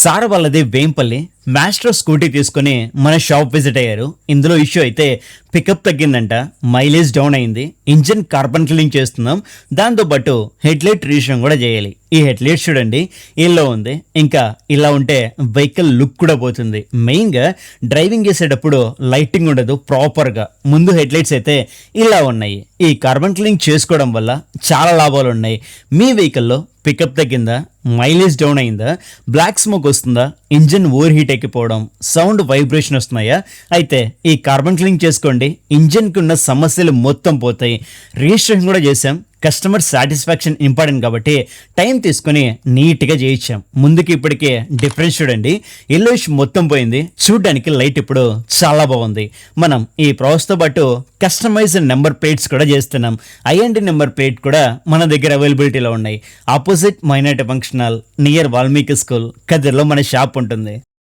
Sir వాళ్ళది Vempalli Maestro scooty తీసుకుని మన షాప్ విజిట్ అయ్యారు. ఇందులో ఇష్యూ అయితే పికప్ తగ్గిందంట, మైలేజ్ డౌన్ అయింది, ఇంజిన్ కార్బన్ క్లీనింగ్ చేస్తున్నాం, దాంతోపాటు హెడ్లైట్ రీషన్ కూడా చేయాలి. ఈ హెడ్లైట్ చూడండి ఇలా ఉంది, ఇంకా ఇలా ఉంటే వెహికల్ లుక్ కూడా పోతుంది. మెయిన్గా డ్రైవింగ్ చేసేటప్పుడు లైటింగ్ ఉండదు ప్రాపర్గా. ముందు హెడ్లైట్స్ అయితే ఇలా ఉన్నాయి. ఈ కార్బన్ క్లీనింగ్ చేసుకోవడం వల్ల చాలా లాభాలు ఉన్నాయి. మీ వెహికల్లో పికప్ తగ్గిందా, మైలేజ్ డౌన్ అయిందా, బ్లాక్ స్మోక్ వస్తుందా, ఇంజిన్ ఓవర్ హీట్ ఎక్కిపోవడం, సౌండ్ వైబ్రేషన్ వస్తున్నాయా, అయితే ఈ కార్బన్ క్లీనింగ్ చేసుకోండి. ఇంజిన్కి ఉన్న సమస్యలు మొత్తం పోతాయి. రిజిస్ట్రేషన్ కూడా చేసాం. కస్టమర్ సాటిస్ఫాక్షన్ ఇంపార్టెంట్ కాబట్టి టైం తీసుకుని నీట్గా చేయించాం. ముందుకి ఇప్పటికే డిఫరెన్స్ చూడండి, ఎల్లోయిష్ మొత్తం పోయింది, చూడడానికి లైట్ ఇప్పుడు చాలా బాగుంది. మనం ఈ ప్రాసెస్తో పాటు కస్టమైజ్డ్ నెంబర్ ప్లేట్స్ కూడా చేస్తున్నాం. ఐఎన్డి నెంబర్ ప్లేట్ కూడా మన దగ్గర అవైలబిలిటీలో ఉన్నాయి. Opposite minority function hall near Valmiki school, కదిర్లో మన షాప్ ఉంటుంది.